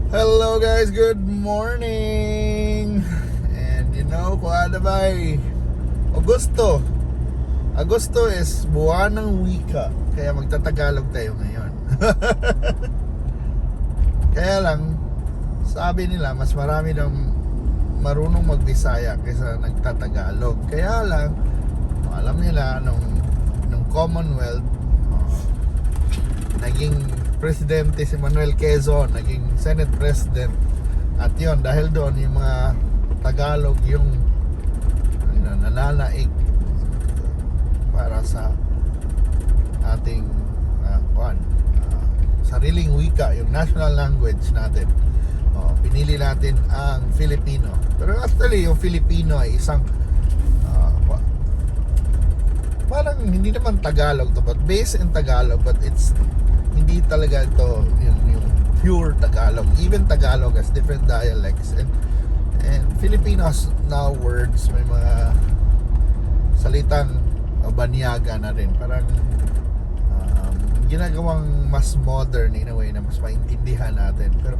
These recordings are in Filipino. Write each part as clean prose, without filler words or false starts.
Hello guys, good morning. And kung ano ba Agosto. Agosto is buwan ng wika. Kaya magtatagalog tayo ngayon. Kaya lang, sabi nila mas marami daw marunong magbisaya kaysa nagtatagalog. Kaya lang, alam nila nung Commonwealth, naging presidente si Manuel Quezon, naging Senate President. At yon, dahil doon yung mga Tagalog yung nananaig para sa ating sariling wika, yung national language natin. Pinili natin ang Filipino. Pero actually yung Filipino ay isang parang hindi naman Tagalog to, but based in Tagalog, but it's hindi talaga ito yung pure Tagalog. Even Tagalog has different dialects, and Filipinos now words, may mga salitang banyaga na rin, parang ginagawang mas modern in a way na mas maintindihan natin. Pero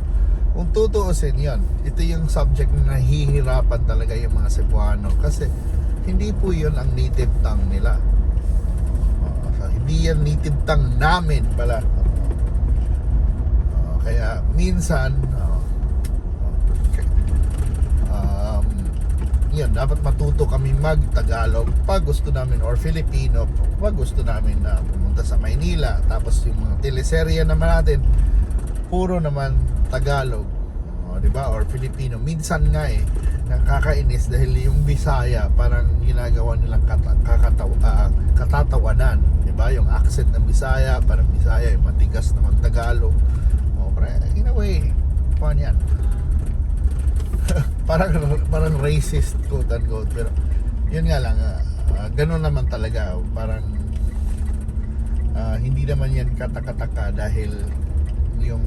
kung tutuusin yon, ito yung subject na nahihirapan talaga yung mga Cebuano, kasi hindi po yun ang native tongue nila. Hindi yan native tongue namin pala. Kaya minsan yan, dapat matuto kami mag-Tagalog pag gusto namin, or Filipino pag gusto namin na pumunta sa Maynila. Tapos yung mga teleserye naman natin puro naman Tagalog, di ba? Or Filipino. Minsan nga nakakainis dahil yung Bisaya parang ginagawa nilang katatawanan, di ba? Yung accent ng Bisaya, parang Bisaya yung matigas na mag-Tagalog. In a way, paano yan? parang racist, quote unquote. Pero yun nga lang, ganun naman talaga. Parang hindi naman yan katakataka, dahil yung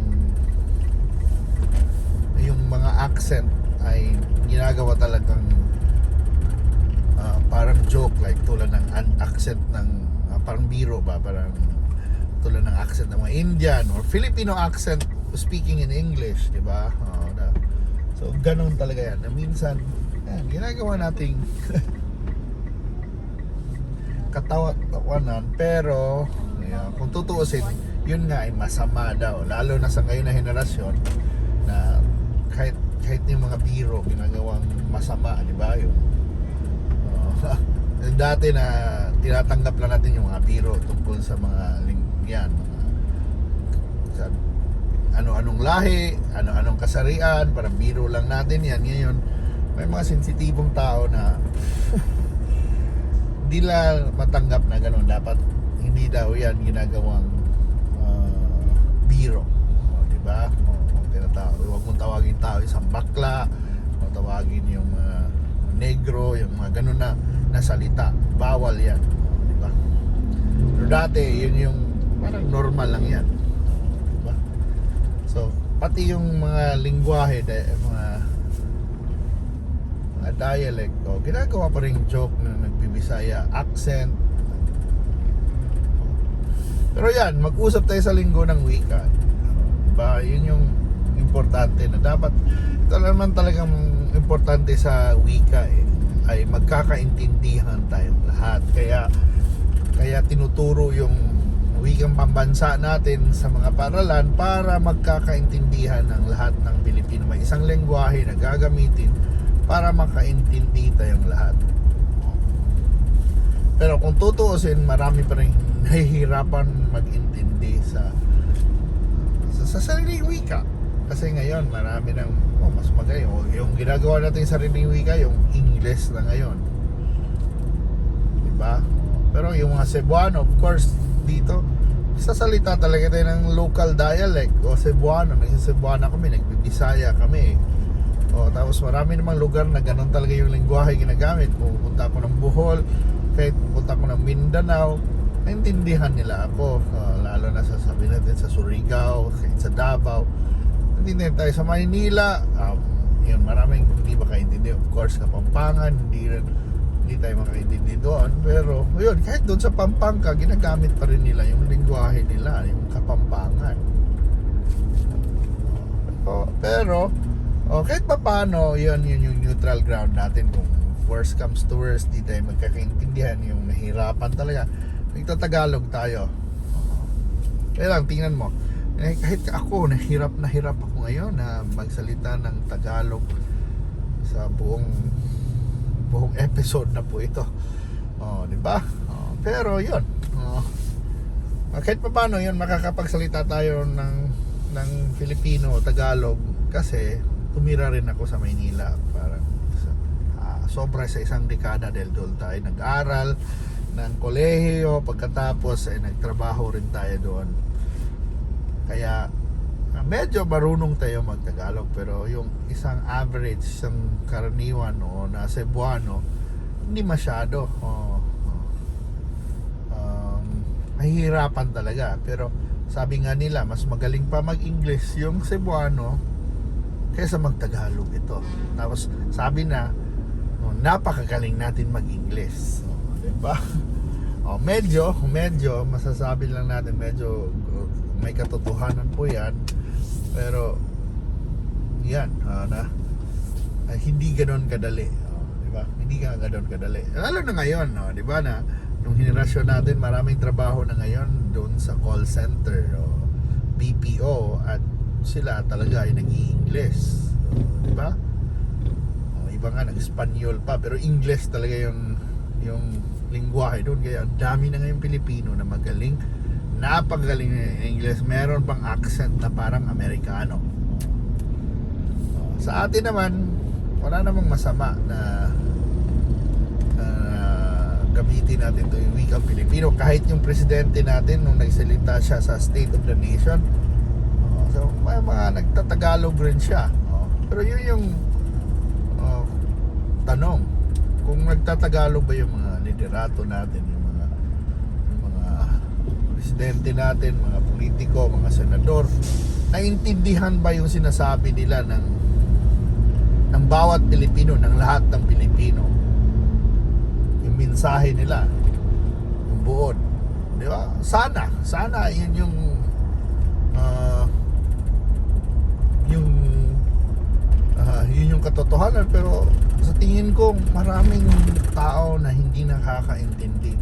mga accent ay ginagawa talagang parang joke, like tulad ng accent ng parang biro ba, parang tulad ng accent ng mga Indian or Filipino accent speaking in English, di ba? So ganun talaga yan, na minsan ginagawa nating katawanan. Pero kung tutuusin, yun nga ay masama daw, lalo na sa ngayon na henerasyon, na kahit yung mga biro ginagawang masama, di ba? Yung dati na tinatanggap lang natin yung mga biro tungkol sa mga yan, sa ano-anong lahi, ano-anong kasarian, parang biro lang natin yan. Ngayon may mga sensitibong tao na hindi lang matanggap na gano'n. Dapat hindi daw yan ginagawang biro, di ba? Huwag mong tawagin tao isang bakla, o tawagin yung negro, yung mga gano'n na salita. Bawal yan, di ba? Pero dati yun yung parang normal lang yan, di ba? So pati yung mga lingwahe, mga dialect, ginagawa pa rin joke na nagbibisaya accent. Pero yan, mag-usap tayo sa linggo ng wika, diba? Yun yung importante, na dapat ito naman talagang importante sa wika ay magkakaintindihan tayong lahat. Kaya tinuturo yung wikang pambansa natin sa mga paaralan para magkakaintindihan ng lahat ng Pilipino. May isang lengguwahe na gagamitin para makaintindi tayong lahat. Pero kung tutuusin, marami pa rin nahihirapan mag-intindi sa sariling wika. Kasi ngayon marami ng mas magaling. Yung ginagawa natin sa sariling wika, yung English na ngayon, diba? Pero yung mga Cebuano, of course, dito sasalita talaga tayo ng local dialect o Cebuano. Nagsisebuano kami, nagbibisaya kami. Tapos marami namang lugar na ganun talaga yung lengguwahe ginagamit. Kung pupunta ako ng Bohol, kahit pupunta ako ng Mindanao, naintindihan nila ako. Lalo na sasabihin natin sa Surigao, kahit sa Davao, naintindihan tayo. Sa Maynila, yun, maraming hindi makaintindi. Of course, Kapampangan, hindi tayo makaintindi doon. Pero yun, kahit doon sa Pampanga, ginagamit pa rin nila yung lengguwahe nila, yung Kapampangan. Pero Pero kahit pa paano, yun yung neutral ground natin. Kung worst comes to worst, di tayo magkakaintindihan, yung nahirapan talaga, nagtatagalog tayo. Kaya lang, tingnan mo, kahit ako, nahirap ako ngayon na magsalita ng Tagalog sa buong episode na po ito. Di ba? Pero yun, kahit pa paano yun, makakapagsalita tayo ng Filipino, Tagalog, kasi tumira rin ako sa Maynila. Parang sobra sa isang dekada dahil doon tayo nag-aral ng kolehiyo, pagkatapos ay nagtrabaho rin tayo doon. Kaya medyo marunong tayo mag-Tagalog, pero yung isang average, isang karaniwan o na Cebuano, hindi masyado. Mahihirapan talaga. Pero sabi nga nila, mas magaling pa mag-English yung Cebuano kaysa mag-Tagalog ito. Tapos sabi na, napakagaling natin mag-English. Diba? Medyo masasabi lang natin, medyo may katotohanan po yan. Pero yan, hindi ganoon kadali. Diba? Hindi ganoon kadali. Lalo na ngayon, diba na nung henerasyon natin, maraming trabaho na ngayon doon sa call center o BPO, at sila talaga ay nag-i-English. Diba? Iba nga nag-Espanyol pa, pero English talaga yung lingwahe doon. Kaya ang dami na ngayon Pilipino na magaling, napakagaling ng English. Meron pang accent na parang Amerikano. Sa atin naman, wala namang masama na gamitin natin ito yung wikang Pilipino. Kahit yung presidente natin nung nagsalita siya sa State of the Nation, so may mga nagtatagalog rin siya. Pero yun yung tanong, kung nagtatagalog ba yung mga liderato natin, yung mga presidente natin, mga politiko, mga senador, naintindihan ba yung sinasabi nila ng bawat Pilipino, ng lahat ng Pilipino, yung mensahe nila, yung buod, di ba? Sana yun yung yun yung katotohanan. Pero sa tingin ko, maraming tao na hindi nakakaintindi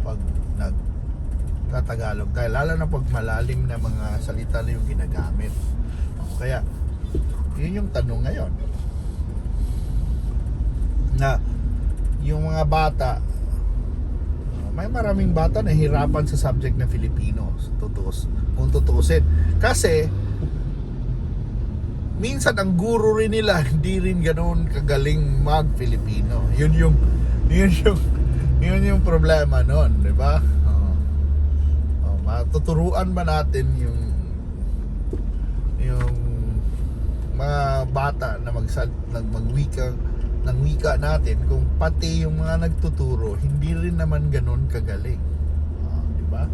pag nagtatagalog tayo, lalo na pag malalim na mga salita na yung ginagamit. Kaya yun yung tanong ngayon, na yung mga bata, may maraming bata na hirapan sa subject na Filipino, kung tutuusin. Kasi minsan ang guro rin nila hindi rin ganoon kagaling mag-Filipino. Yun yung problema noon, di ba? Matuturuan ba natin yung mga bata na magwika ng wika natin, kung pati yung mga nagtuturo hindi rin naman ganoon kagaling? Di ba?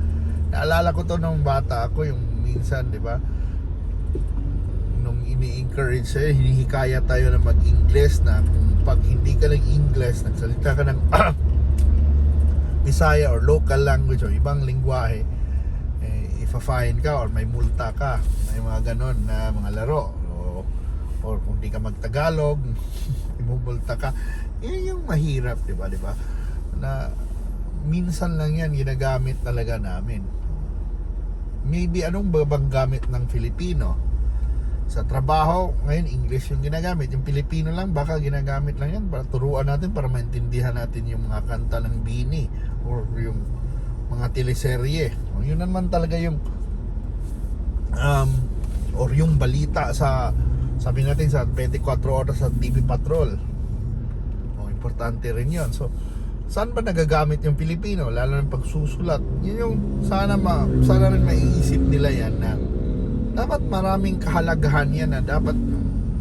Naalala ko to nung bata ako, yung minsan, di ba, nung ini-encourage sa'yo, hinihikaya tayo na mag-English, na kung pag hindi ka nag-English, nagsalita ka ng Bisaya or local language o ibang lingwahe, ifa-fine ka or may multa ka. May mga ganon na mga laro. Or kung di ka mag-Tagalog, imumulta ka. Yun yung mahirap, di ba? Na minsan lang yan ginagamit talaga namin. Maybe anong babang gamit ng Filipino? Sa trabaho, ngayon English yung ginagamit. Yung Pilipino lang, baka ginagamit lang yan para turuan natin, para maintindihan natin yung mga kanta ng Bini or yung mga teleserye. Yun naman talaga yung or yung balita sa, sabi natin, sa 24 oras sa TV Patrol. Importante rin yun. So, saan ba nagagamit yung Pilipino? Lalo ng pagsusulat. Yun yung sana rin maiisip nila yan, na dapat maraming kahalagahan yan, na dapat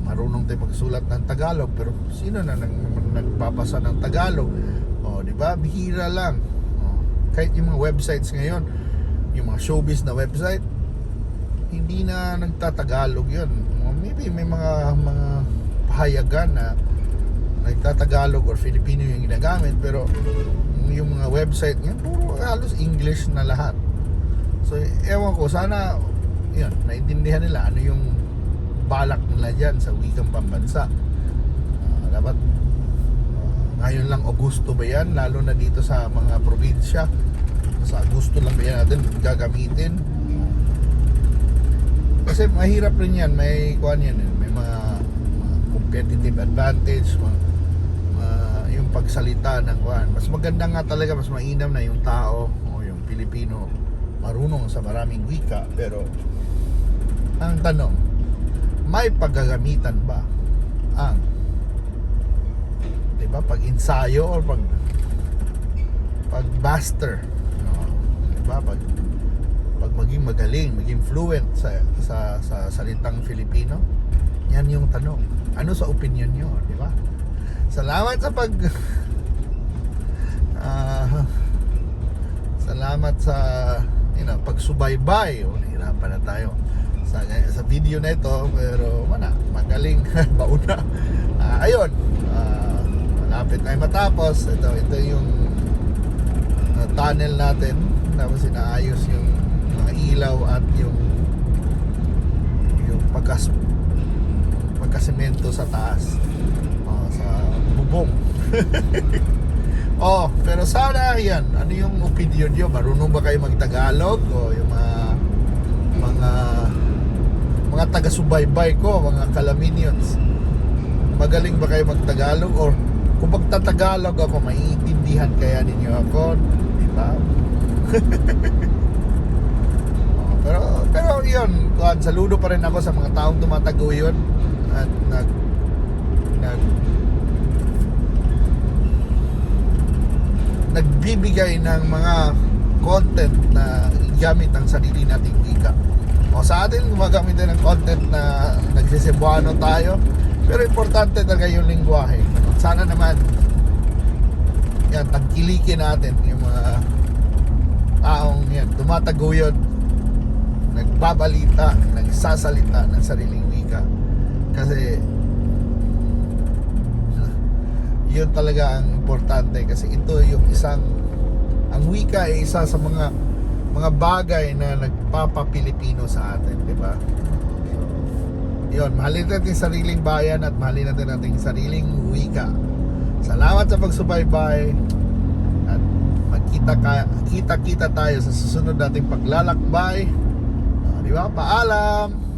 marunong tayo magsulat ng Tagalog. Pero sino na nagpapasa ng Tagalog? Di ba? Bihira lang. Kahit yung mga websites ngayon, yung mga showbiz na website, hindi na nagtatagalog yun. Maybe may mga pahayagan na nagtatagalog or Filipino yung ginagamit, pero yung mga website ngayon, puro halos English na lahat. So ewan ko, sana yun, naintindihan nila ano yung balak nila dyan sa wikang pambansa. Dapat ngayon lang Agosto ba yan, lalo na dito sa mga probinsya, sa Agosto lang ba yan natin gagamitin, kasi mahirap rin yan, may kuan yan, may mga competitive advantage, yung pagsalita ng kuan. Mas maganda nga talaga, mas mainam na yung tao o yung Pilipino marunong sa maraming wika. Pero ang tanong, may paggagamitan ba ang, di ba, pag ensayo or pag master, no? Di ba, pag maging magaling, maging fluent sa salitang Filipino? Yan yung tanong. Ano sa opinion nyo, di ba? Salamat sa salamat sa pagsubaybay. Nahirapan na tayo sa video na ito, pero magaling. Bauna. Ayun, malapit na matapos. Ito yung tunnel natin. Tapos inaayos yung mga ilaw at yung pagkasemento sa taas, sa bubong. Pero sana yan, ano yung opinion nyo? Marunong ba kayo magtagalog? O yung mga taga-subaybay ko, mga kalaminions, magaling ba kayo magtagalog? Or kung magtatagalog ako, maiintindihan kaya ninyo ako? Diba? Pero yun, saludo pa rin ako sa mga taong tumataguyod at nagbibigay ng mga content na gamit ang sarili nating wika. Sa atin gumagamit din ng content na nagsisebuano tayo, pero importante talaga yung lingwahe. Sana naman yan, tangkilikin natin yung mga taong yan tumataguyod, nagbabalita, nagsasalita ng sariling wika. Kasi yun talaga ang importante, kasi ito yung ang wika ay isa sa mga bagay na nagpapa-Pilipino sa atin, di ba? So, yun, mahalin natin sariling bayan at mahalin natin ating sariling wika. Salamat sa pagsubaybay at magkita-kita tayo sa susunod nating paglalakbay. Di ba? Paalam!